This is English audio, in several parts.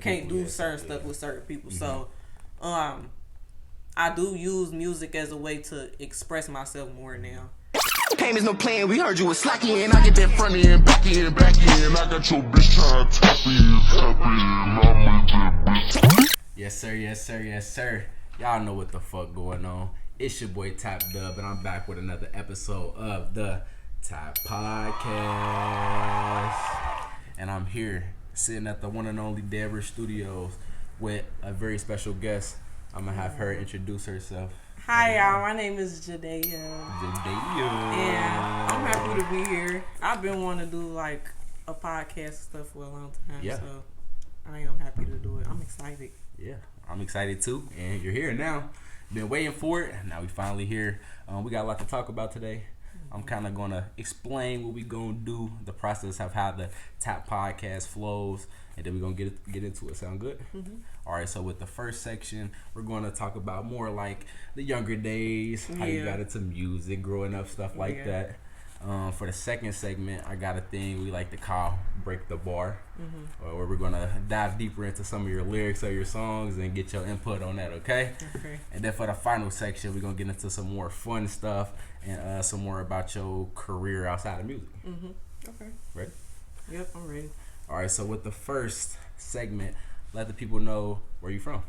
can't do certain stuff with certain people. So, I do use music as a way to express myself more now. Payments no playing, we heard you was slacky and I get that front end, back end, back end. I got your bitch trying to tap in. Yes sir, yes sir, yes sir. Y'all know what the fuck going on. It's your boy Tap Dub and I'm back with another episode of the Tap Podcast. And I'm here sitting at the one and only DeadRich Studios with a very special guest. I'm gonna have her introduce herself. Hi y'all, my name is JADÉYA. JADÉYA. And I'm happy to be here. I've been wanting to do like a podcast and stuff for a long time. Yeah. So I am happy to do it. I'm excited. Yeah, I'm excited too. And you're here now. Been waiting for it. Now we finally here. We got a lot to talk about today. I'm kind of going to explain what we going to do, the process of how the Tap Podcast flows, and then we're going to get into it. Sound good? Mm-hmm. All right, so with the first section, we're going to talk about more like the younger days, how you got into music, growing up, stuff like that. For the second segment, I got a thing we like to call Break the Bar, where we're going to dive deeper into some of your lyrics of your songs and get your input on that, okay? And then for the final section, we're going to get into some more fun stuff and some more about your career outside of music. Okay. Ready? Yep, I'm ready. All right, so with the first segment, let the people know where you from.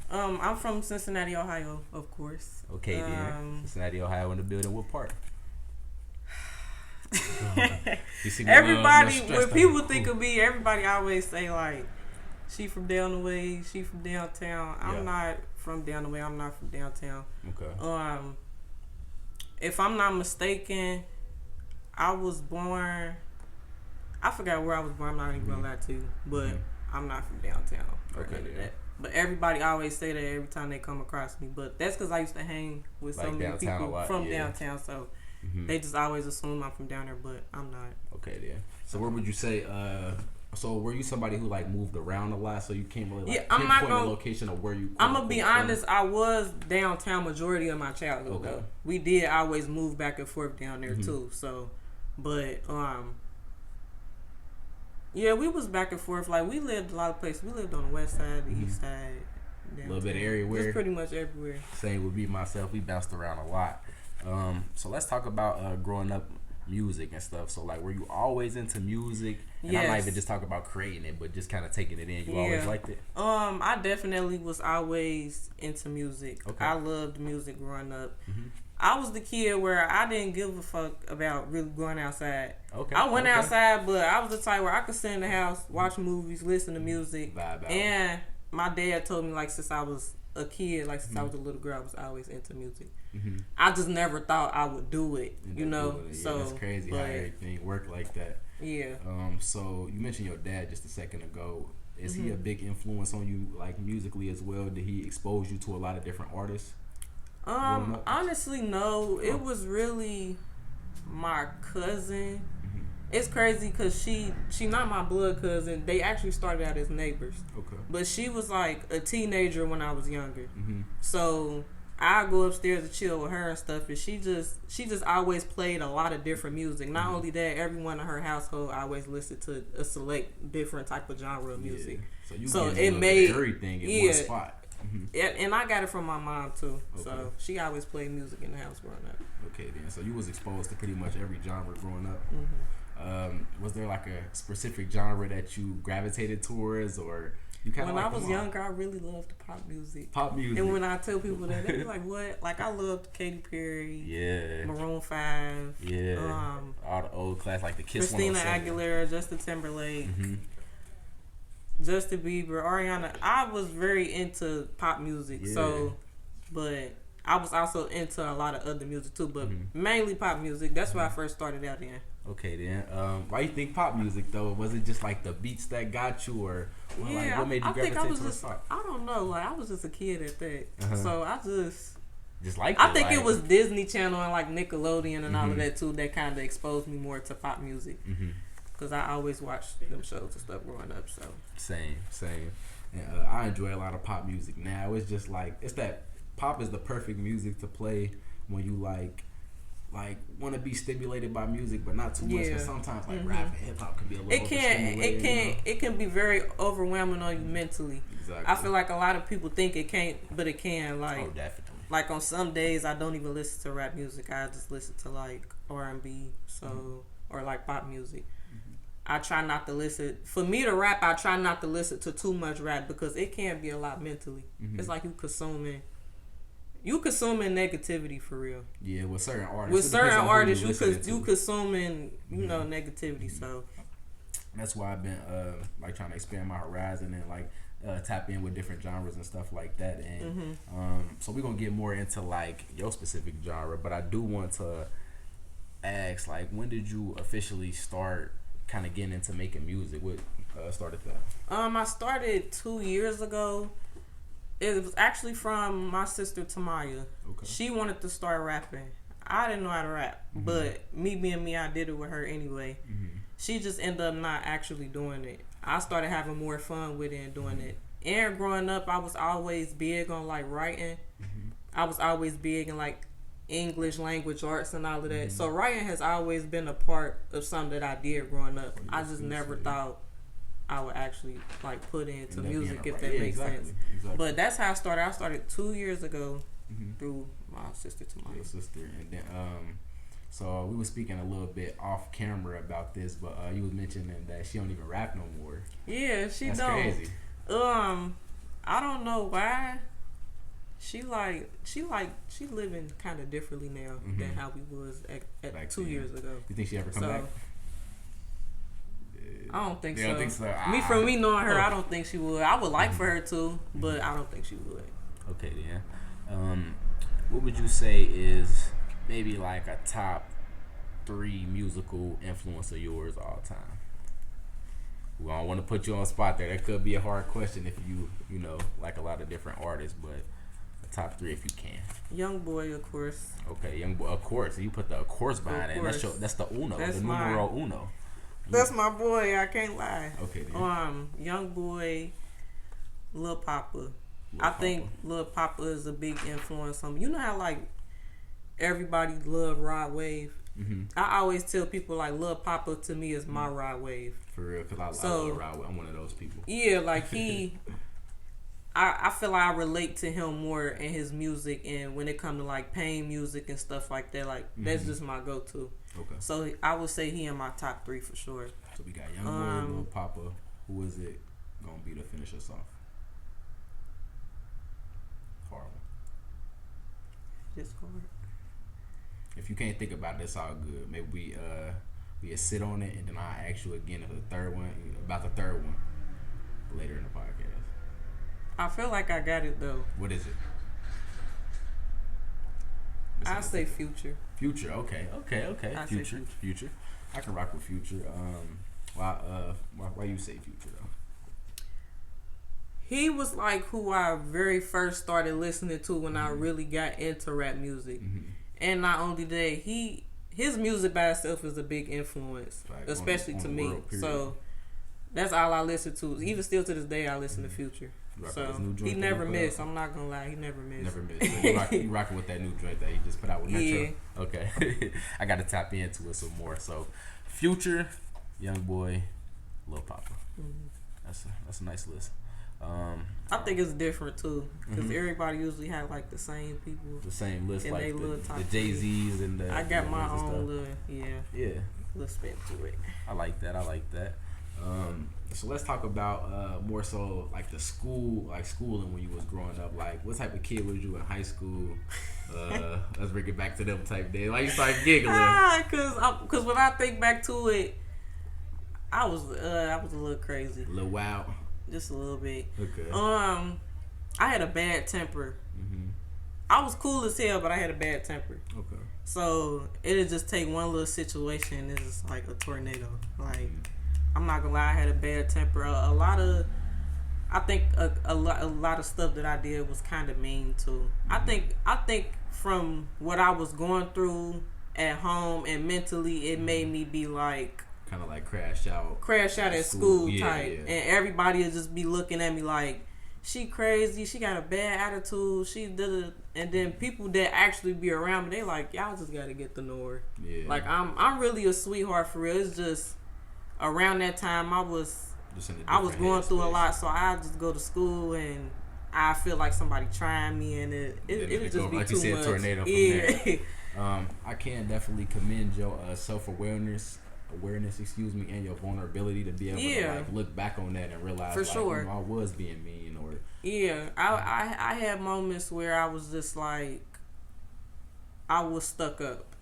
I'm from Cincinnati, Ohio, of course. Okay, then. Cincinnati, Ohio in the building. What part? Everybody, when people think of me, everybody always say like, she from down the way, she from downtown. I'm not from down the way. I'm not from downtown. Okay. If I'm not mistaken, I was born. I forgot where I was born. I'm not even gonna lie to you, but I'm not from downtown. Okay. That. But everybody always say that every time they come across me. But that's because I used to hang with so many people from downtown, so they just always assume I'm from down there, but I'm not. Okay, then. So where would you say? So were you somebody who like moved around a lot, so you can't really I'm not pinpoint the location of where you? I'm gonna be honest. I was downtown majority of my childhood. Okay. Though. We did always move back and forth down there too. So, but yeah, we was back and forth. Like we lived a lot of places. We lived on the west side, the east side, a little bit everywhere. Just pretty much everywhere. Same with me myself. We bounced around a lot. So let's talk about growing up music and stuff. So like, were you always into music? And I'm not even just talking about creating it, but just kind of taking it in. You always liked it? I definitely was always into music. Okay. I loved music growing up. I was the kid where I didn't give a fuck about really going outside. Okay. I went outside, but I was the type where I could sit in the house, watch movies, listen to music. And my dad told me like since I was a kid, like since I was a little girl, I was always into music. I just never thought I would do it, you know. Yeah, so that's crazy how everything worked like that. Yeah. So you mentioned your dad just a second ago. Is he a big influence on you, like musically as well? Did he expose you to a lot of different artists? Honestly, no. It was really my cousin. It's crazy because she not my blood cousin. They actually started out as neighbors. Okay. But she was like a teenager when I was younger. So I go upstairs to chill with her and stuff, and she just always played a lot of different music. Not only that, everyone in her household always listened to a select different type of genre of music. So it made everything in one spot. And I got it from my mom too. Okay. So she always played music in the house growing up. Okay, then. So you was exposed to pretty much every genre growing up. Was there like a specific genre that you gravitated towards, or you kind of? When I was younger, I really loved pop music. Pop music. And when I tell people that, they be like, "What?" Like I loved Katy Perry. Maroon 5. All the old class like the Kiss. Christina Aguilera, Justin Timberlake. Justin Bieber, Ariana. I was very into pop music, but I was also into a lot of other music too, but mainly pop music. That's what I first started out in. Okay, then. Why you think pop music though? Was it just like the beats that got you, or like, what made you gravitate towards pop? I don't know. Like I was just a kid at that, so I just like. I think it was Disney Channel and like Nickelodeon and all of that too that kind of exposed me more to pop music. Because I always watched them shows and stuff growing up. So same. And I enjoy a lot of pop music now. It's just like it's that pop is the perfect music to play when you like like want to be stimulated by music, but not too much. Because sometimes like rap and hip hop can be a little. It can be very overwhelming on you mentally. Exactly. I feel like a lot of people think it can't, but it can. Like, oh, definitely. Like on some days, I don't even listen to rap music. I just listen to like R&B, or like pop music. I try not to listen. For me to rap, I try not to listen to too much rap because it can be a lot mentally. It's like you consuming negativity for real. Yeah, with certain artists. With certain artists, you consuming, negativity. So that's why I've been like trying to expand my horizon and like tap in with different genres and stuff like that. And so we're gonna get more into like your specific genre, but I do want to ask, like, when did you officially start kind of getting into making music? What started that? I started 2 years ago. It was actually from my sister Tamaya. Okay. She wanted to start rapping. I didn't know how to rap, but me being me, I did it with her anyway. She just ended up not actually doing it. I started having more fun with it and doing it. And growing up, I was always big on like writing. I was always big in like English language arts and all of that. So writing has always been a part of something that I did growing up. I just never thought I would actually like put into music, if that makes sense. Exactly. But that's how I started. I started 2 years ago through my sister Tamaya. Your sister, and then so we were speaking a little bit off camera about this, but you was mentioning that she don't even rap no more. Yeah, she That's don't. Crazy. I don't know why. She living kind of differently now than how we was at like 2 years ago. You think she ever come back? I don't think so. Don't think so. Me knowing her, I don't think she would. I would like for her to, but I don't think she would. Okay, then. What would you say is maybe like a top 3 musical influence of yours all time? Well, I don't want to put you on the spot there. That could be a hard question if you know like a lot of different artists, but the top 3 if you can. Young Boy, of course. Okay, Young Boy, of course. You put the of course behind it. That's the uno, the numero uno. That's my boy. I can't lie. Okay. Then. Young Boy, Lil Papa. I think Lil Papa is a big influence on me. You know how like everybody love Rod Wave. I always tell people like Lil Papa to me is my Rod Wave. For real, because I love Rod Wave. I'm one of those people. Yeah, like he. I feel like I relate to him more in his music, and when it comes to like pain music and stuff like that, like that's just my go-to. Okay. So I would say he in my top 3 for sure. So we got Young Boy, Lil Papa. Who is it gonna be to finish us off? Horrible. Just hard. If you can't think about it, it's all good. Maybe we sit on it, and then I'll ask you again about the third one later in the podcast. I feel like I got it though. What is it? I say Future. Future, okay. Future. I can rock with Future. Why you say Future though? He was like who I very first started listening to when I really got into rap music. And not only that, his music by itself is a big influence, especially to me. So that's all I listen to. Even still to this day, I listen to Future. So he never missed. I'm not gonna lie, he never missed. Never missed. So you rocking with that new joint that he just put out with Metro? Yeah. Okay. I got to tap into it some more. So Future, Young Boy, Lil Papa. That's a nice list. I think it's different too, because everybody usually have like the same people, the same list, like the Jay-Z's and the. I got my own little little spin to it. I like that. So let's talk about more so like the schooling when you was growing up. Like, what type of kid was you in high school? Let's bring it back to them type days. Like, you start giggling. Cause when I think back to it, I was a little crazy, a little wild, just a little bit. Okay. I had a bad temper. I was cool as hell, but I had a bad temper. Okay. So it'll just take one little situation, and it's just like a tornado. Like. I'm not gonna lie, I had a bad temper. I think a lot of stuff that I did was kind of mean too. I think from what I was going through at home and mentally, it made me be like kind of like crash out at school type, and everybody would just be looking at me like she crazy, she got a bad attitude, she did it. And then people that actually be around me, they like, y'all just gotta get to know her. Yeah. Like, I'm really a sweetheart for real. It's just around that time I was going through a lot, so I just go to school and I feel like somebody trying me, and it just be like too much. Tornado from there. I can definitely commend your self-awareness, and your vulnerability to be able to like look back on that and realize for like, sure. I was being mean or I had moments where I was just like I was stuck up.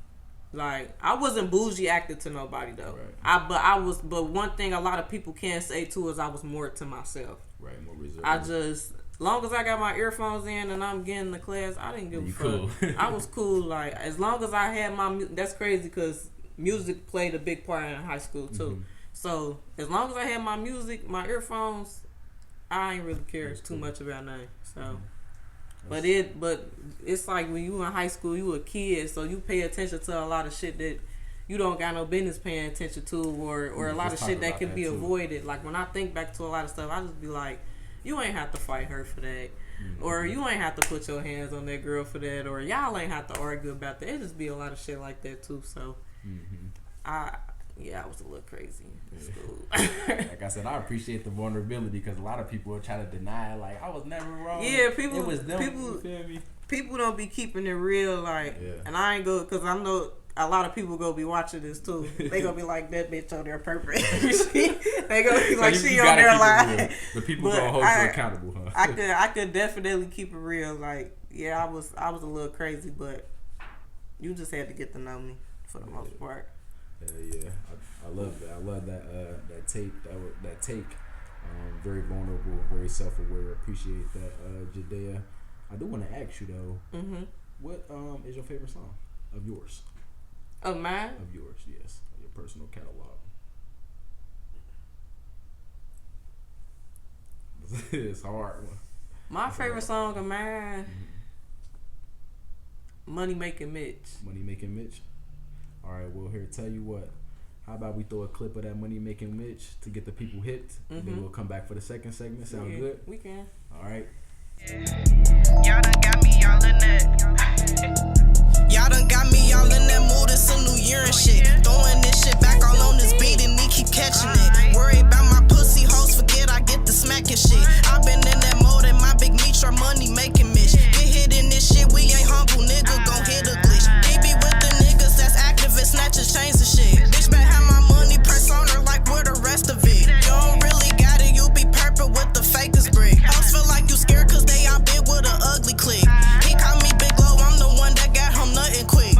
Like, I wasn't bougie acting to nobody though. Right. But one thing a lot of people can't say too is I was more to myself. Right, more reserved. Long as I got my earphones in and I'm getting the class, I didn't give a fuck. Cool. I was cool. Like, as long as I had that's crazy because music played a big part in high school too. Mm-hmm. So as long as I had my music, my earphones, I ain't really care too much about nothing. So, mm-hmm. But it's like when you in high school, you a kid, so you pay attention to a lot of shit that you don't got no business paying attention to, or a lot of shit that can be avoided. Like, when I think back to a lot of stuff, I just be like, you ain't have to fight her for that. Mm-hmm. Or you ain't have to put your hands on that girl for that. Or y'all ain't have to argue about that. It just be a lot of shit like that too. So, mm-hmm. I was a little crazy in school. Like I said, I appreciate the vulnerability because a lot of people are trying to deny, like, I was never wrong. Yeah, people don't be keeping it real. Like, and I ain't because I know a lot of people gonna be watching this too. They gonna be like, that bitch on there purpose. They gonna be like, she on there lying. The people gonna hold you accountable, huh? I could definitely keep it real. Like, I was a little crazy, but you just had to get to know me for the most part. Yeah, I love that. I love that that take. Very vulnerable, very self-aware. Appreciate that, JADÉYA. I do want to ask you though, mm-hmm. What is your favorite song of yours? Of mine? Of yours, yes. Your personal catalog. It's a hard one. My favorite song of mine, mm-hmm. Money Making Mitch. Money Making Mitch? Alright, well, here, tell you what. How about we throw a clip of that Money Making Mitch to get the people hit, mm-hmm. and then we'll come back for the second segment. Sound good? We can. Alright. Y'all done got me all in that. Y'all done got me all in that mood. It's a new year and shit. Throwing this shit back all on this beat and they keep catching it. Worry about my pussy hoes, forget I get the smacking shit. I been in that mode and my big meat are money making Mitch. Get hit in this shit, we ain't humble, nigga, gon' hit a glitch. He be with the niggas that's activists, snatching chains and shit. Bitch better have my money press on her like where the rest of it. You don't really got it, you be purple with the fakest brick. Hoes feel like you scared cause they out big with an ugly click. He call me Big Low, I'm the one that got him nothing quick.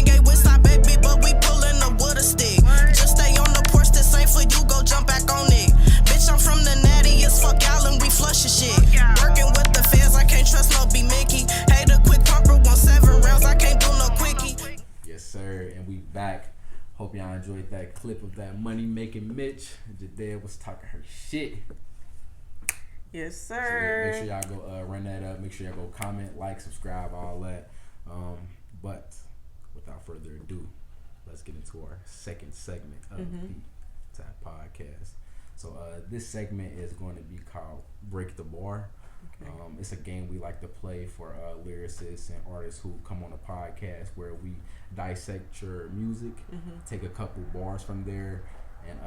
Gang with side baby, but we pullin' up with a stick. Just stay on the porch, this ain't for you, go jump back on it. Bitch, I'm from the natty, it's fuck y'all and we flushin' shit. Working with the feds, I can't trust no B Mickey. Hey, the quick pumper, 17 rounds, I can't do no quickie. Yes, sir, and we back. Hope y'all enjoyed that clip of that Money Making Mitch. JADÉYA was talking her shit. Yes, sir. So make sure y'all go run that up. Make sure y'all go comment, like, subscribe, all that. But without further ado, let's get into our second segment of the Tap Podcast. So this segment is going to be called Break the Bar. Okay. It's a game we like to play for lyricists and artists who come on a podcast where we dissect your music, take a couple bars from there, and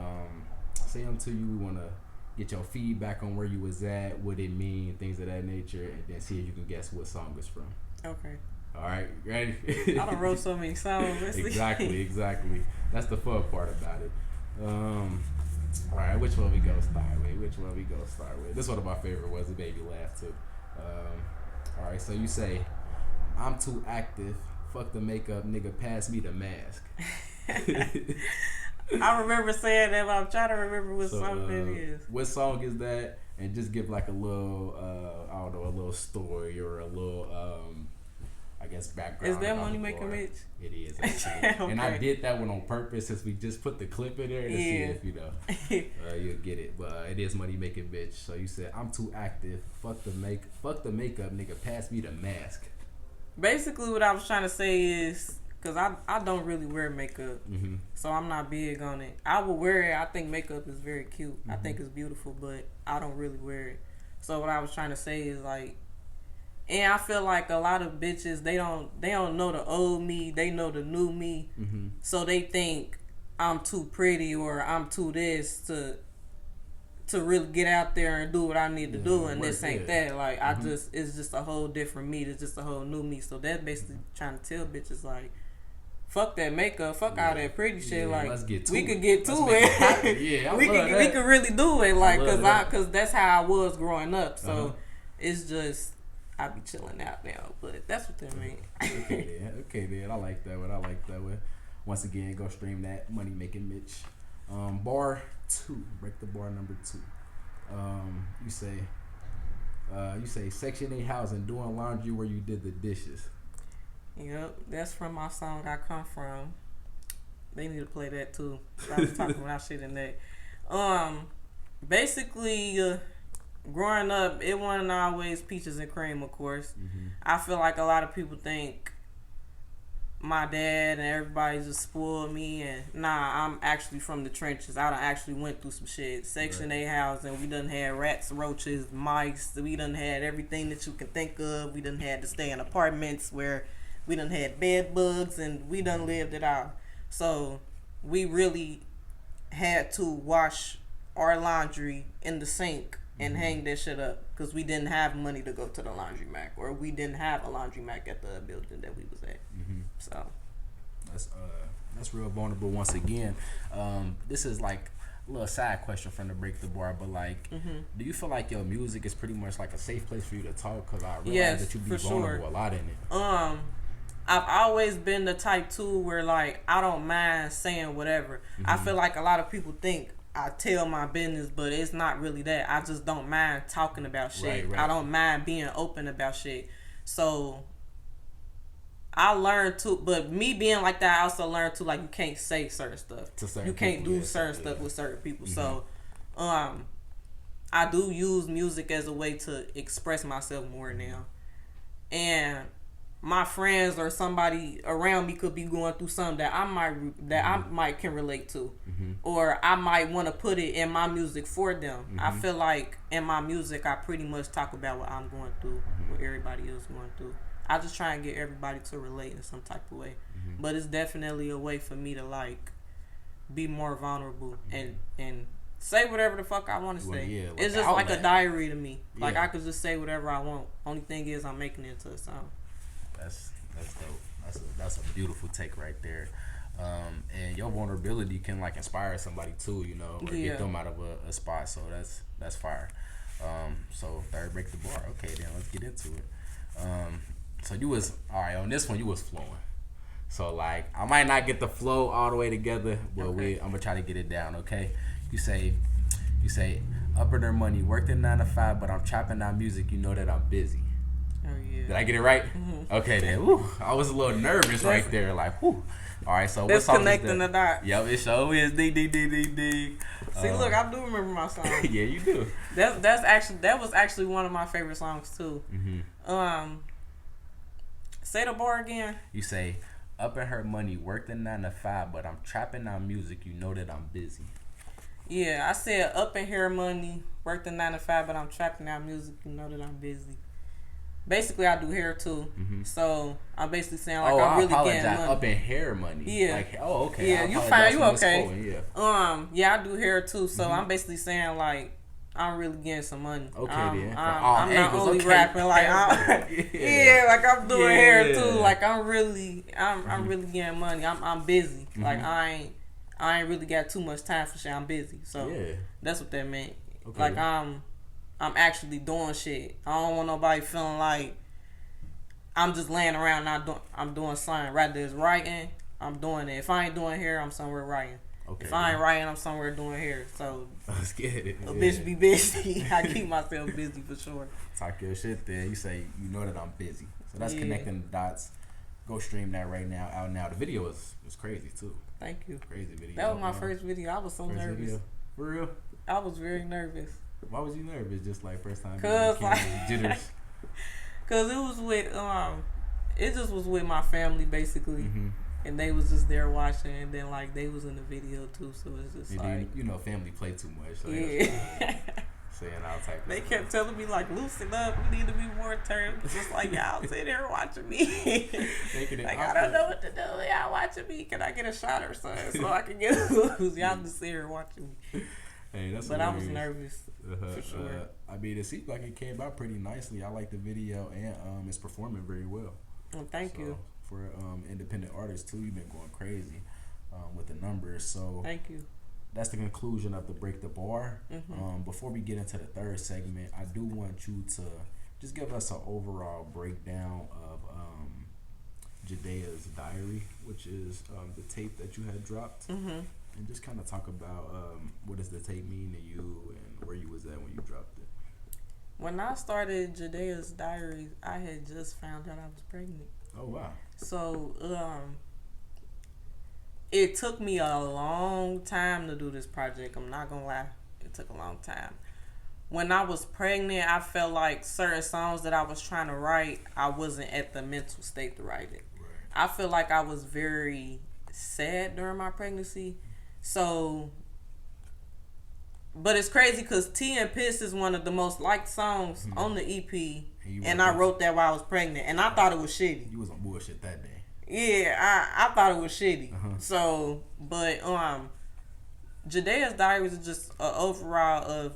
say them to you. We want to get your feedback on where you was at, what it mean, things of that nature, and then see if you can guess what song it's from. Okay. All right, ready? I done wrote so many songs. Exactly. That's the fun part about it. All right, which one we go start with? This one of my favorite was the Baby Laugh too. All right, so you say, I'm too active. Fuck the makeup, nigga. Pass me the mask. I remember saying that, but I'm trying to remember what song that is. What song is that? And just give like a little, I don't know, a little story or a little, I guess, background. Is that Money Making Mitch? It is. Okay. And I did that one on purpose since we just put the clip in there to see if you'll get it. But it is Money Making Mitch. So you said, I'm too active. Fuck the makeup, nigga. Pass me the mask. Basically, what I was trying to say is, because I don't really wear makeup, so I'm not big on it. I will wear it. I think makeup is very cute. I think it's beautiful, but I don't really wear it. So what I was trying to say is like, and I feel like a lot of bitches, they don't know the old me, they know the new me. So they think I'm too pretty or I'm too this to really get out there and do what I need to do, and this ain't that. Like it's just a whole different me. It's just a whole new me. So that's basically trying to tell bitches like, fuck that makeup, fuck all that pretty shit. Like we could get to it. we could really do it. Like cause that's how I was growing up. So it's just I be chilling out now. But that's what they mean. Okay then. I like that one. Once again, go stream that Money Making Mitch. Bar 2, break the bar number 2. You say Section 8 housing, doing laundry where you did the dishes. Yep, that's from my song I Come From. They need to play that too. I was talking about shit in that. Basically, growing up, it wasn't always peaches and cream, of course. I feel like a lot of people think my dad and everybody just spoiled me, and nah, I'm actually from the trenches. I done actually went through some shit. Section 8 housing, we done had rats, roaches, mice. We done had everything that you can think of. We done had to stay in apartments where we done had bed bugs, and we done lived it out. So we really had to wash our laundry in the sink and hang that shit up because we didn't have money to go to the laundromat, or we didn't have a laundromat at the building that we was at. So that's real vulnerable. Once again, this is like a little side question from the break the bar, but like, do you feel like your music is pretty much like a safe place for you to talk? Because I realize that you be vulnerable a lot in it. I've always been the type too where like I don't mind saying whatever. I feel like a lot of people think I tell my business, but it's not really that. I just don't mind talking about shit. Right. I don't mind being open about shit. So I learned to, but me being like that, I also learned to like you can't say certain stuff. You can't do certain stuff with certain people. So I do use music as a way to express myself more now. And my friends or somebody around me could be going through something that I might can relate to, or I might want to put it in my music for them. I feel like in my music, I pretty much talk about what I'm going through, what everybody else going through. I just try and get everybody to relate in some type of way, but it's definitely a way for me to like be more vulnerable and say whatever the fuck I want to say. Like it's just like a diary to me. Like I could just say whatever I want. Only thing is I'm making it into a song. That's dope. That's a beautiful take right there. And your vulnerability can like inspire somebody too, you know, or get them out of a spot. So that's fire. So third break the bar. Okay, then let's get into it. So you was alright on this one. You was flowing. So like I might not get the flow all the way together, but I'm gonna try to get it down. Okay. You say up in their money, worked in 9 to 5, but I'm chopping out music. You know that I'm busy. Oh yeah. Did I get it right? Okay then. Woo. I was a little nervous right there. Like, whoo. All right. So that's connecting the dots. Yep. It sure is. Dig. See, look, I do remember my song. Yeah, you do. That was actually one of my favorite songs too. Say the bar again. You say, up in her money, worked in 9 to 5, but I'm trapping out music. You know that I'm busy. Yeah, I said up in her money, worked in 9 to 5, but I'm trapping out music. You know that I'm busy. Basically, I do hair too, so I'm basically saying like I'm really getting money. Up in hair money. Yeah. Like, okay. Yeah, you fine. You okay? Yeah. I do hair too, so I'm basically saying like I'm really getting some money. Okay, then. I'm not only rapping like like I'm doing hair too. Like I'm really getting money. I'm busy. Like I ain't really got too much time for shit. I'm busy. So that's what that meant. Okay. Like I'm actually doing shit. I don't want nobody feeling like I'm just laying around I'm doing something. Rather it's writing, I'm doing it. If I ain't doing hair, I'm somewhere writing. Okay, if I ain't writing, I'm somewhere doing hair. So let's get it. A bitch be busy. I keep myself busy for sure. Talk your shit then. You say you know that I'm busy. So that's connecting the dots. Go stream that right now. Out now. The video was crazy too. Thank you. Crazy video. That was my first video. I was so nervous. Video. For real? I was very nervous. Why was you nervous? Just like first time. Cause like jitters. Cause it was with it just was with my family basically, and they was just there watching, and then like they was in the video too, so it's just like family play too much. So saying all type of They stuff. kept telling me, like, loosen up. We need to be more turned. Just like, y'all sitting there watching me. Like, I don't know what to do. Y'all watching me. Can I get a shot or something so I can get loose? Y'all just sitting here watching me. Hey, that's but hilarious. I was nervous, for sure. I mean, it seems like it came out pretty nicely. I like the video, and it's performing very well. Well, thank you. For independent artists, too, you've been going crazy with the numbers. So thank you. That's the conclusion of the Break the Bar. Before we get into the third segment, I do want you to just give us an overall breakdown of JADÉYA's Diary, which is the tape that you had dropped, and just kind of talk about what does the tape mean to you and where you was at when you dropped it. When I started JADÉYA's Diary, I had just found out I was pregnant. Oh, wow. So, it took me a long time to do this project. I'm not gonna lie. It took a long time. When I was pregnant, I felt like certain songs that I was trying to write, I wasn't at the mental state to write it. Right. I feel like I was very sad during my pregnancy. So, but it's crazy because Tea and Piss is one of the most liked songs on the EP. And I wrote that while I was pregnant. And I thought it was shitty. You was on bullshit that day. Yeah, I thought it was shitty. So, but JADÉYA's Diary is just an overall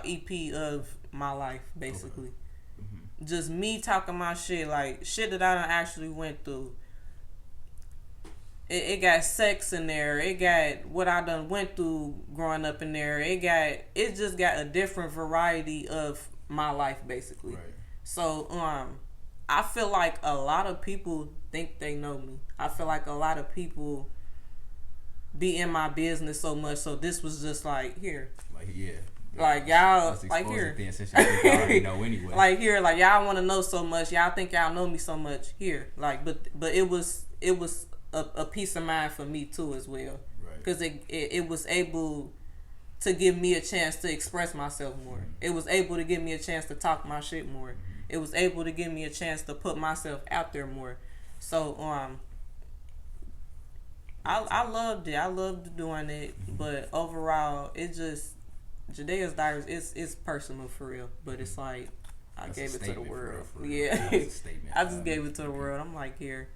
EP of my life, basically. Okay. Just me talking my shit, like shit that I done actually went through. It got sex in there. It got what I done went through growing up in there. It just got a different variety of my life, basically. Right. So, I feel like a lot of people think they know me. I feel like a lot of people be in my business so much. So this was just like, here. Like, yeah. Like, y'all, like, here. Since you already know anyway. Like, here. Like, y'all want to know so much. Y'all think y'all know me so much. Here. Like, but it was a peace of mind for me, too, as well. Right. Because it was able to give me a chance to express myself more. It was able to give me a chance to talk my shit more. It was able to give me a chance to put myself out there more. So, I loved it. I loved doing it. But overall, it just, JADÉYA's Diary is personal for real. But it's like, I gave it to the world. Yeah. I just gave it to the world. I'm like, here.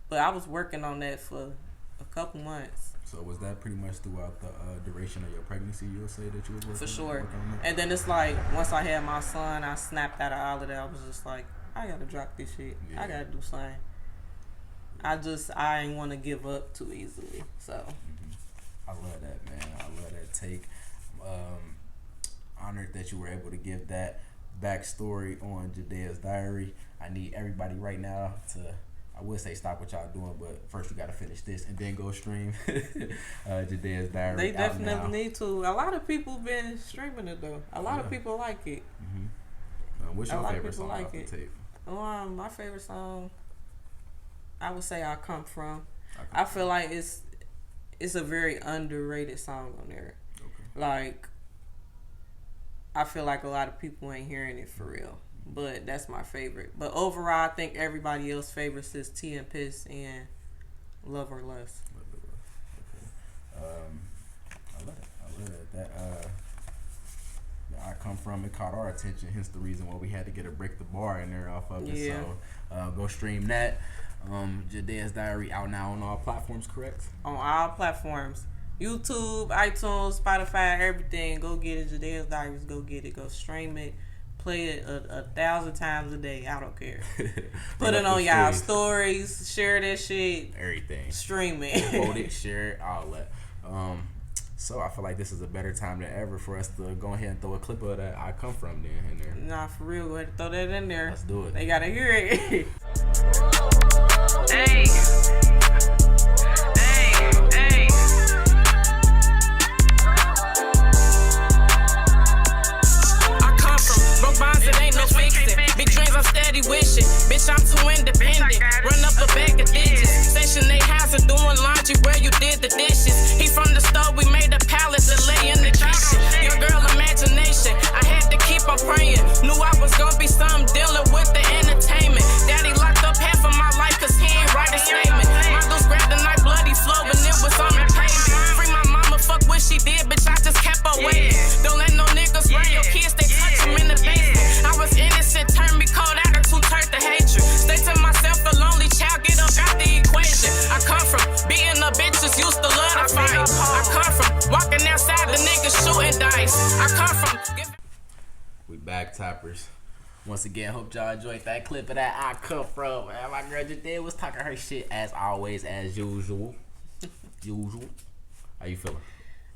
But I was working on that for a couple months. So was that pretty much throughout the duration of your pregnancy, you'll say that you were working? For sure. And then it's like, once I had my son, I snapped out of all of that. I was just like, I gotta drop this shit. Yeah. I gotta do something. I ain't want to give up too easily. So. I love that, man. I love that take. Honored that you were able to give that backstory on JADÉYA's Diary. I need everybody right now to, I would say stop what y'all doing, but first you gotta finish this and then go stream JADÉYA's Diary. They definitely need to. A lot of people been streaming it though. A lot of people like it. What's your favorite song off the tape? My favorite song, I would say I Come From. I feel like it's a very underrated song on there. Okay. Like, I feel like a lot of people ain't hearing it for real. But that's my favorite. But overall, I think everybody else's favorites is Tea and Piss and Love or Lust. Okay. I love it. That I Come From, it caught our attention. Hence the reason why we had to get a Break the Bar in there off of it. Yeah. So go stream that. JADÉYA's Diary out now on all platforms, correct? On all platforms. YouTube, iTunes, Spotify, everything. Go get it. JADÉYA's Diaries. Go get it. Go stream it. Play it 1,000 times a day. I don't care. Put it on y'all stories. Share that shit. Everything. Stream it. Quote it. Share it. All that. So I feel like this is a better time than ever for us to go ahead and throw a clip of that I Come From then in there. Nah, for real. Go ahead and throw that in there. Let's do it. They gotta hear it. Hey. Hey. Broke bonds, it ain't no fixing. Big dreams, I'm steady wishing. Bitch, I'm too independent. Run up a bag of digits. Station 8 house and doing laundry where you did the dishes. He from the store, we made a palace to lay in the kitchen. Your girl imagination, I had to keep on praying. Knew I was gonna be something dealing with the entertainment. Daddy locked up half of my life cause he ain't write a statement. My dudes grabbed the knife, bloody flow, and it was on rappers. Once again, hope y'all enjoyed that clip of that I come from. Man, my girl JADÉYA was talking her shit as always, as usual. How you feeling?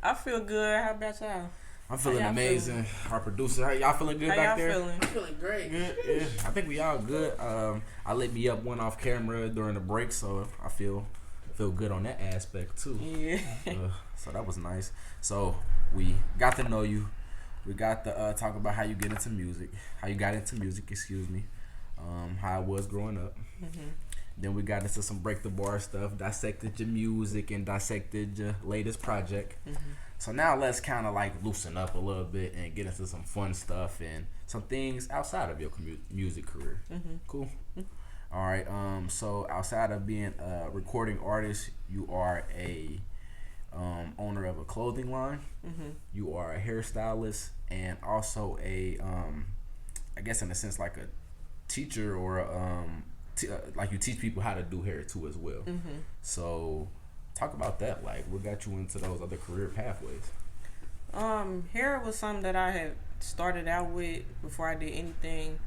I feel good. How about y'all? I'm feeling amazing. Our producer, how y'all feeling good back there? Feeling? I'm feeling great. Good, yeah. I think we all good. I lit me up one off camera during the break, so I feel good on that aspect too. Yeah. So that was nice. So we got to know you. We got to talk about how you get into music, how you got into music. Excuse me. How it was growing up. Mm-hmm. Then we got into some break the bar stuff, dissected your music and dissected your latest project. Mm-hmm. So now let's kind of like loosen up a little bit and get into some fun stuff and some things outside of your music career. Mm-hmm. Cool. Mm-hmm. All right. So outside of being a recording artist, you are a owner of a clothing line. Mm-hmm. You are a hairstylist and also a, I guess in a sense like a teacher or like you teach people how to do hair too as well. Mm-hmm. So talk about that. Like, what got you into those other career pathways? Hair was something that I had started out with before I did anything.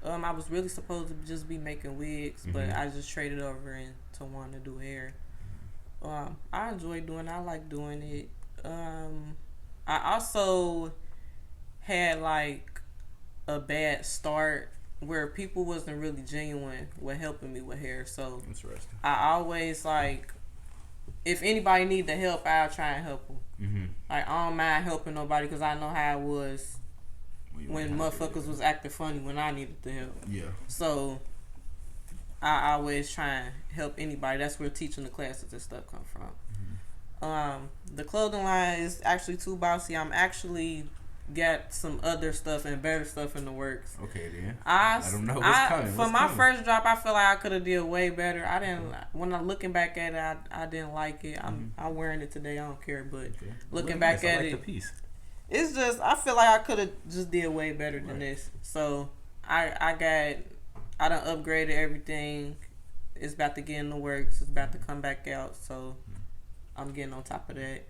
I was really supposed to just be making wigs, mm-hmm. but I just traded over into wanting to do hair. I enjoy doing it. I like doing it. I also had like a bad start where people wasn't really genuine with helping me with hair. So interesting. I always like, if anybody need the help, I'll try and help them. Mm-hmm. Like, I don't mind helping nobody because I know how it was when motherfuckers was acting funny when I needed the help. Yeah. So I always try and help anybody. That's where teaching the classes and stuff come from. Mm-hmm. The clothing line is actually too bossy. I'm actually got some other stuff and better stuff in the works. Okay, then. I don't know what's coming. For my first drop, I feel like I could have did way better. I didn't. When I'm looking back at it, I didn't like it. I'm wearing it today. I don't care. But looking back at it, the piece. It's just I feel like I could have just did way better than this. So I done upgraded everything. It's about to get in the works. It's about to come back out. So I'm getting on top of that.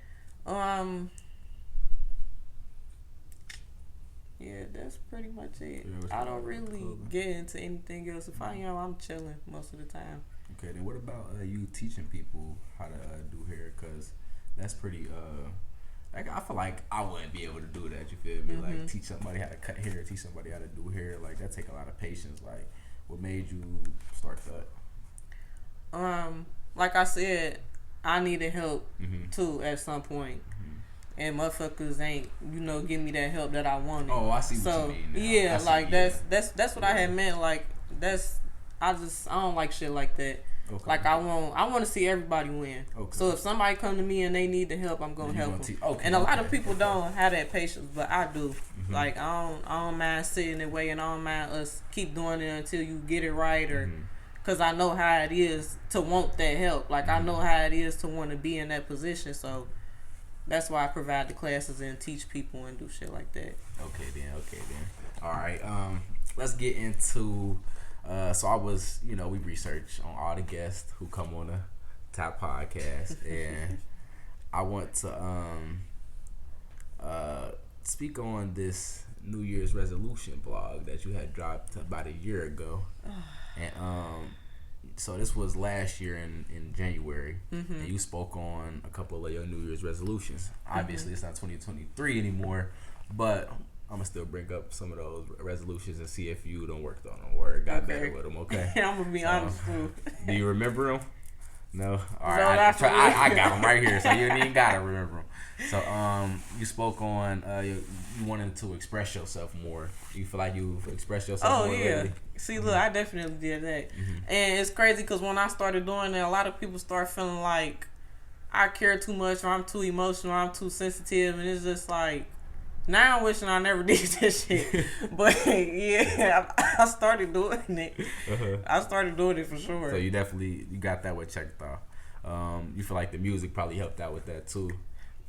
Yeah, that's pretty much it. I don't really get into anything else. If I am, I'm chilling most of the time. Okay, then what about you teaching people how to do hair? Because that's pretty, like, I feel like I wouldn't be able to do that, you feel me? Mm-hmm. Like, teach somebody how to cut hair, teach somebody how to do hair. Like, that take a lot of patience. Like, what made you start that? Like I said, I needed help, too, at some point. And motherfuckers ain't, give me that help that I wanted. Oh, I see what you mean now. Yeah, like that's what I had meant. Like I don't like shit like that. Okay. Like I want to see everybody win. Okay. So if somebody come to me and they need the help, I'm gonna help them. Okay. And a lot of people don't have that patience, but I do. Mm-hmm. Like I don't mind sitting and waiting. I don't mind us keep doing it until you get it right, or because I know how it is to want that help. Like I know how it is to want to be in that position. So. That's why I provide the classes and teach people and do shit like that. Okay then. All right. Let's get into. So I was, we researched on all the guests who come on the Top Podcast, and I want to speak on this New Year's resolution blog that you had dropped about a year ago, and so this was last year in January, and you spoke on a couple of your New Year's resolutions. Obviously, it's not 2023 anymore, but I'm gonna still bring up some of those resolutions and see if you done worked on them or got better with them. Okay, I'm gonna be honest with you. Do you remember them? No. All right, I got them right here, so you ain't even gotta remember them. So, you spoke on you wanted to express yourself more. You feel like you've expressed yourself more lately? See, look, I definitely did that. And it's crazy because when I started doing that, a lot of people start feeling like I care too much or I'm too emotional or I'm too sensitive. And it's just like, now I'm wishing I never did this shit. But, yeah, I started doing it. I started doing it for sure. So you got that one checked off. You feel like the music probably helped out with that too.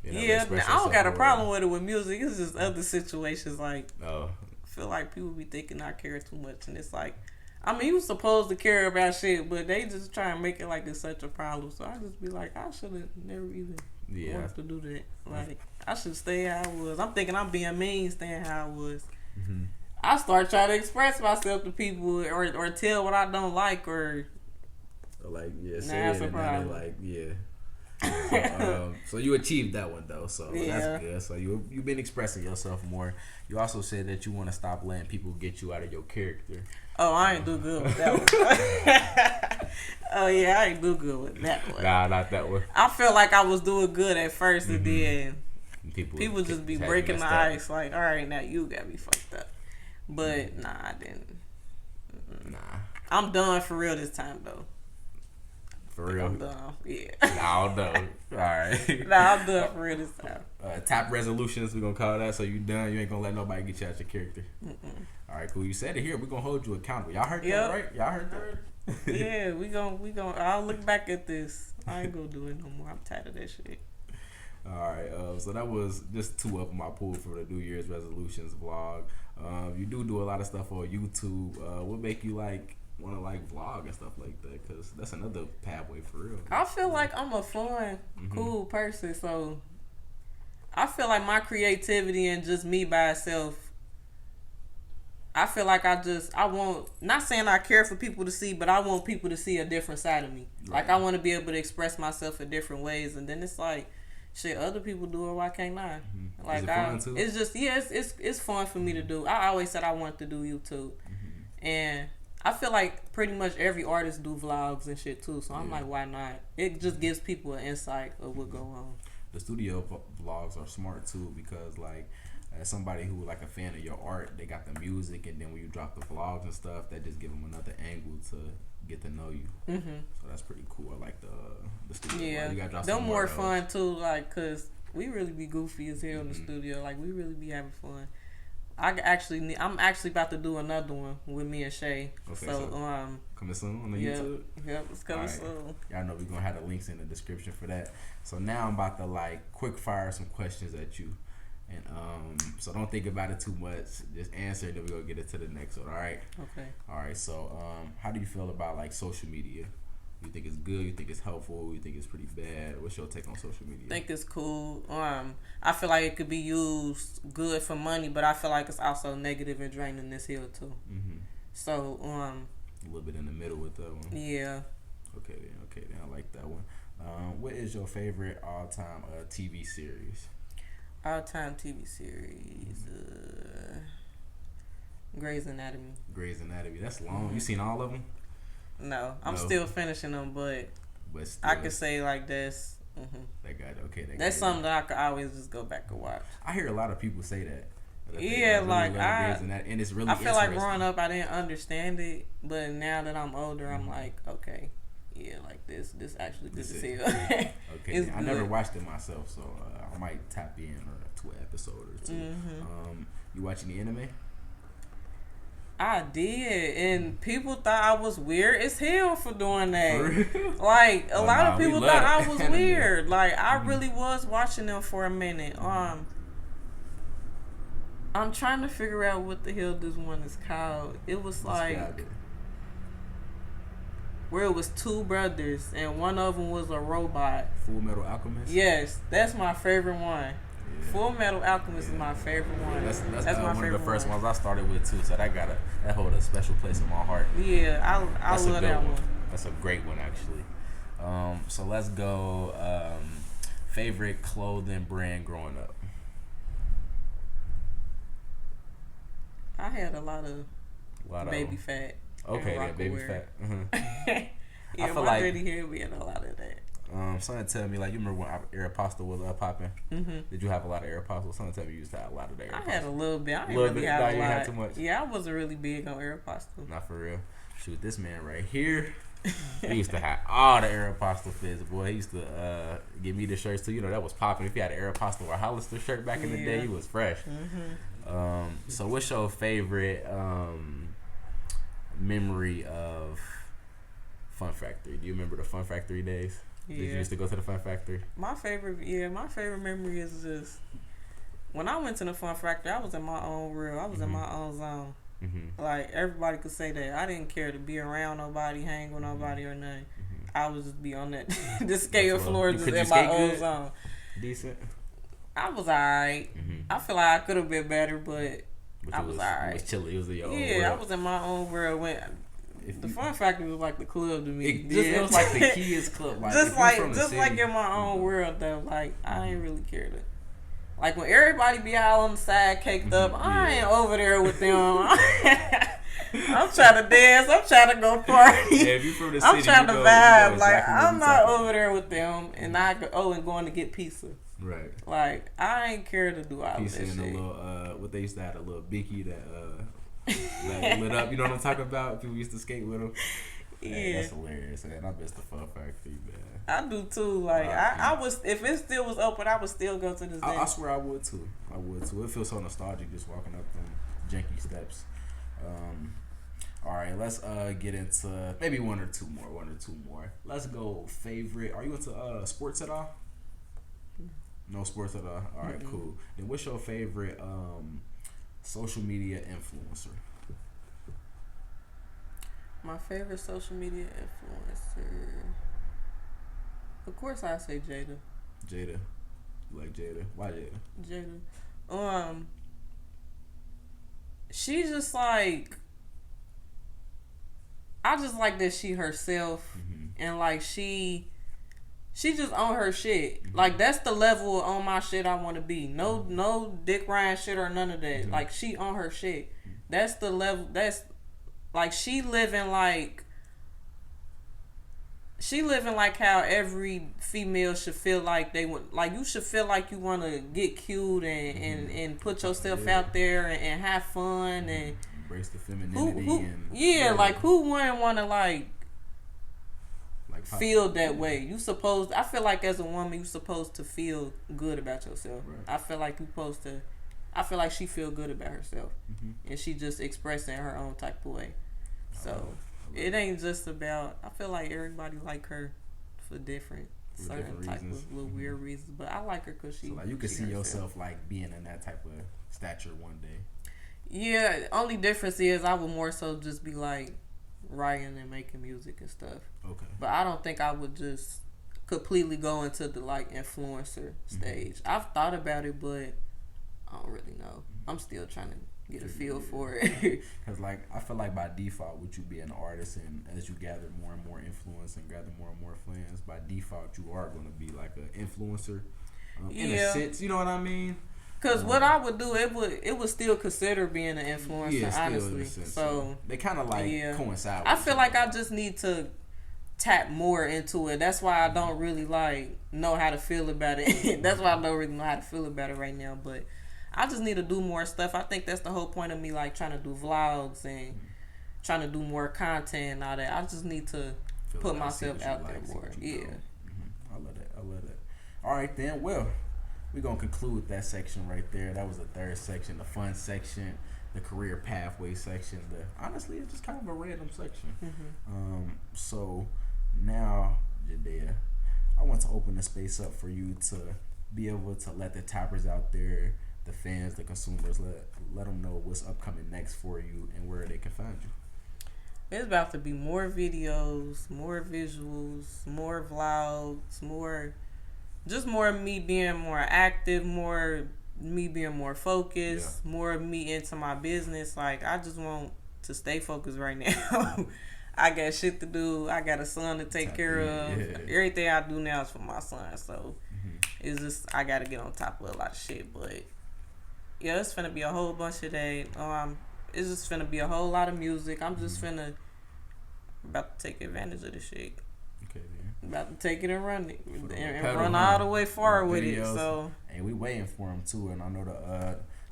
I don't got a problem with it with music. It's just other situations like I feel like people be thinking I care too much, and it's like, I mean, you supposed to care about shit, but they just try and make it like it's such a problem. So I just be like, I should have never even wanted to do that. Like I should stay how I was. I'm thinking I'm being mean, staying how I was. I start trying to express myself to people or tell what I don't like or like say that's it, a and problem. then they like so you achieved that one though, so that's good. So you've been expressing yourself more. You also said that you want to stop letting people get you out of your character. Oh, I ain't do good with that one. Oh yeah, I ain't do good with that one. Nah, not that one. I felt like I was doing good at first, and then people just be breaking the ice. Like, all right, now you got me fucked up. But nah, I didn't. Nah, I'm done for real this time though. For real? I'm done. Yeah. I don't know. All right. Nah, I'm done for real this time. Top resolutions, we're gonna call that. So you done? You ain't gonna let nobody get you out your character. All right, cool. You said it here. We're gonna hold you accountable. Y'all heard that, right? Y'all heard that? Yeah, we gonna. I'll look back at this. I ain't gonna do it no more. I'm tired of that shit. All right. So that was just 2 up my pool for the New Year's resolutions vlog. You do a lot of stuff on YouTube. What make you want to vlog and stuff like that? Because that's another pathway for real. I feel like I'm a fun, cool person. So I feel like my creativity and just me by itself. I feel like I want, not saying I care for people to see, but I want people to see a different side of me. Right. Like I want to be able to express myself in different ways, and then it's like, shit, other people do it, why can't I? Like, is it fun too? It's just it's fun for me to do. I always said I wanted to do YouTube, and I feel like pretty much every artist do vlogs and shit too. So I'm like, why not? It just gives people an insight of what go on. The studio vlogs are smart too, because as somebody who a fan of your art, they got the music, and then when you drop the vlogs and stuff, that just give them another angle to get to know you. So that's pretty cool. I like the studio. Yeah, you gotta drop them some more of those. fun too. Cause we really be goofy as hell in the studio. We really be having fun. I'm actually about to do another one with me and Shay. Okay, so coming soon on the YouTube. Yep, it's coming All right. soon. Y'all know we're gonna have the links in the description for that. So now I'm about to quick fire some questions at you, and so don't think about it too much. Just answer, and then we're gonna get into the next one. All right. Okay. All right. So how do you feel about social media? You think it's good? You think it's helpful? You think it's pretty bad? What's your take on social media? I think it's cool. I feel like it could be used good for money, but I feel like it's also negative and draining this hill too. So a little bit in the middle with that one. Yeah. Okay then. I like that one. What is your favorite all-time TV series? All-time TV series. Grey's Anatomy. Grey's Anatomy. That's long. You seen all of them? No, I'm still finishing them, but still, I could say this. That's something that I could always just go back and watch. I hear a lot of people say that. Yeah, and it's really. I feel like growing up I didn't understand it, but now that I'm older, I'm like, okay, yeah, this actually good as hell. Okay, I never watched it myself, so I might tap in to an episode or two. You watch any anime? I did, and people thought I was weird as hell for doing that. A lot of people thought I was weird. I really was watching them for a minute. I'm trying to figure out what the hell this one is called. It was where it was 2 brothers, and one of them was a robot. Full Metal Alchemist? Yes, that's my favorite one. Yeah. Full Metal Alchemist is my favorite one. That's my one favorite of the first ones I started with too, so that hold a special place in my heart. Yeah, I love that one. That's a great one actually. So let's go. Favorite clothing brand growing up? I had a lot of Baby Fat. Okay, yeah, Baby Fat. Yeah, I feel my daddy here, we had a lot of that. Someone tell me, you remember when Aeropostale was popping? Did you have a lot of Aeropostale? Someone tell me you used to have a lot of the Aeropostale. I had a little bit. I didn't really have a lot. You had too much? Yeah, I wasn't really big on Aeropostale. Not for real. Shoot, this man right here, he used to have all the Aeropostale fits, boy. He used to give me the shirts too. That was popping. If you had an Aeropostale or Hollister shirt back in the day, he was fresh. So what's your favorite memory of Fun Factory? Do you remember the Fun Factory days? Yeah. Did you used to go to the Fun Factory? My favorite memory is just when I went to the Fun Factory, I was in my own world. I was in my own zone. Everybody could say that. I didn't care to be around nobody, hang with nobody or nothing. I would just be on that the scale floor just in my own zone. Decent. I was alright. I feel like I could have been better, but I was alright. It was chilly. It was in your own world. Yeah, I was in my own world when. The Fun Factory was like the club to me. It was like the kids club. Like, just like in my own world though. Like I ain't really care to. Like when everybody be out on the side caked up, I ain't over there with them. I'm trying to dance. I'm trying to go party. Yeah, if you from the city, I'm trying to vibe. Exactly like I'm not over there with them, and and going to get pizza. Right. Like I ain't care to do all pizza that shit. And a little what they used to have, a little bicky that like lit up. You know what I'm talking about? People used to skate with them. Yeah, man, that's hilarious. Man, I miss the Fun Factory, man. I do too. Like I was, if it still was open, I would still go to this. I swear I would too. It feels so nostalgic just walking up them janky steps. All right, let's get into maybe one or two more. Let's go. Favorite? Are you into sports at all? No sports at all. All right, cool. Then what's your favorite social media influencer? My favorite social media influencer. Of course, I say Jada. Jada, you like Jada? Why Jada? Jada. She's just like. I just like that she herself, and like she just on her shit. Like that's the level on my shit I want to be. No Dick Ryan shit or none of that. Like she on her shit. That's the level. That's like she living like how every female should feel like they want. Like you should feel like you want to get cute and put yourself out there and have fun and embrace the femininity like who wouldn't want to like feel that way? You supposed. I feel like as a woman, you supposed to feel good about yourself. Right. I feel like you supposed to. I feel like she feel good about herself, and she just expressing her own type of way. So it ain't just about. I feel like everybody like her for different type of little weird reasons, but I like her because she. So like you could see yourself like being in that type of stature one day. Yeah, only difference is I would more so just be like writing and making music and stuff. Okay. But I don't think I would just completely go into the like influencer stage. I've thought about it, but I don't really know. I'm still trying to get a feel for it. Because like I feel like by default, with you being an artist and as you gather more and more influence and gather more and more fans, by default you are going to be like an influencer in a sense. You know what I mean? Because what I would do, it would still consider being an influencer, honestly. So they kind of like coincide. I feel like I just need to tap more into it. That's why I don't really like know how to feel about it. That's why I don't really know how to feel about it right now. But I just need to do more stuff. I think that's the whole point of me like trying to do vlogs and trying to do more content and all that. I just need to put myself out there more. Yeah. I love that. All right then. Well, we're going to conclude that section right there. That was the third section, the fun section, the career pathway section. Honestly, it's just kind of a random section. So now, JADÉYA, I want to open the space up for you to be able to let the tappers out there, the fans, the consumers, let them know what's upcoming next for you and where they can find you. It's about to be more videos, more visuals, more vlogs, more of me being more active, more me being more focused, more of me into my business. Like, I just want to stay focused right now. I got shit to do. I got a son to take care of. Everything I do now is for my son. So, it's just, I got to get on top of a lot of shit. But, yeah, it's finna be a whole bunch of that. It's just finna be a whole lot of music. I'm just about to take advantage of this shit. Okay, man. About to take it and run it. And run all the way far with it. So, and we waiting for them too. And I know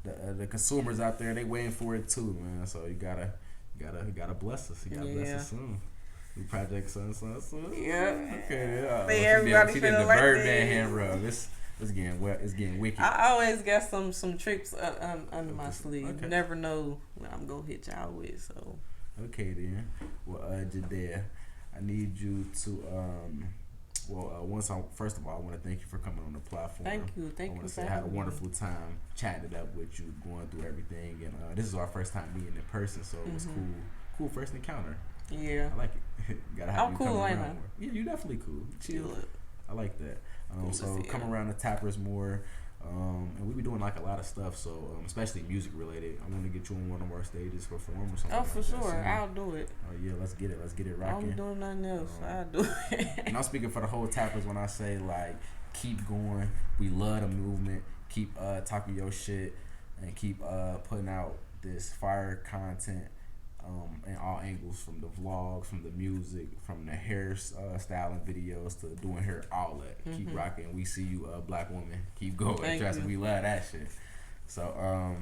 the consumers out there, they waiting for it too, man. So you gotta bless us. You gotta bless us soon. New project soon. Yeah. Okay. Yeah. Everybody she feeling the like Birdman hand rub. It's getting wicked. I always got some tricks under my sleeve. Okay. Never know when I'm gonna hit y'all with. So. Okay then. Well, JADÉYA, I need you to first of all, I want to thank you for coming on the platform. Thank you. I want to say I had a wonderful time chatting it up with you, going through everything, and this is our first time meeting in person, so it was cool first encounter. Yeah, I like it. Gotta have you cool, come around. Yeah, you definitely cool. Chill. I like that. So come around the tappers more. And we be doing like a lot of stuff, so especially music related. I want to get you on one of our stages, perform or something. Oh, for sure, I'll do it. Oh yeah, let's get it rocking. I'm doing nothing else. I'll do it. And I'm speaking for the whole tappers when I say like, keep going. We love the movement. Keep talking your shit and keep putting out this fire content. In all angles, from the vlogs, from the music, from the hair styling videos to doing hair, all that. Keep rocking. We see you, black woman. Keep going. Trust me, we love that shit. So,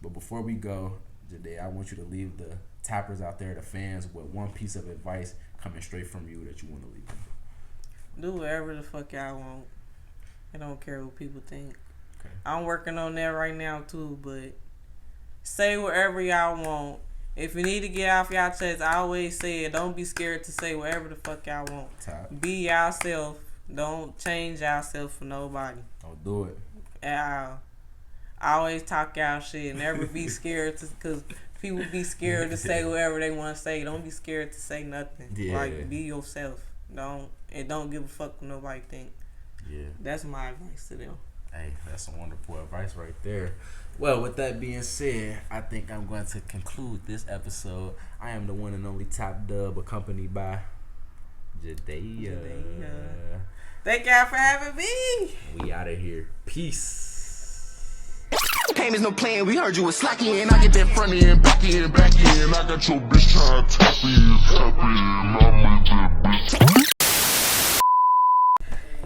but before we go, Jade, I want you to leave the tappers out there, the fans, with one piece of advice coming straight from you that you want to leave them. Do whatever the fuck y'all want. I don't care what people think. Okay. I'm working on that right now too, but say whatever y'all want. If you need to get off y'all chest, I always say it. Don't be scared to say whatever the fuck y'all want. Be yourself. Don't change yourself for nobody. Don't do it. I always talk y'all shit. Never be scared to, because people be scared to say whatever they want to say. Don't be scared to say nothing. Yeah. Like, be yourself. Don't give a fuck what nobody think. Yeah. That's my advice to them. Hey, that's some wonderful advice right there. Well, with that being said, I think I'm going to conclude this episode. I am the one and only Top Dub, accompanied by JADÉYA. Thank y'all for having me. We out of here. Peace. Payments no playing, we heard you was slacky, and I get that front end, back end, back end. I got your bitch trying to tap in, I make that bitch.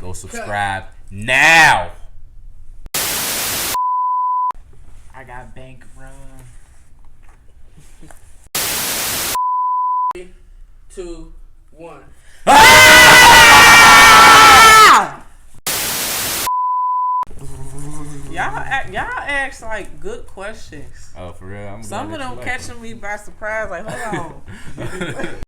Go subscribe now. I got bank run. 3, 2, 1. Y'all ask like good questions. Oh, for real? Some of them catching me by surprise. Like, hold on.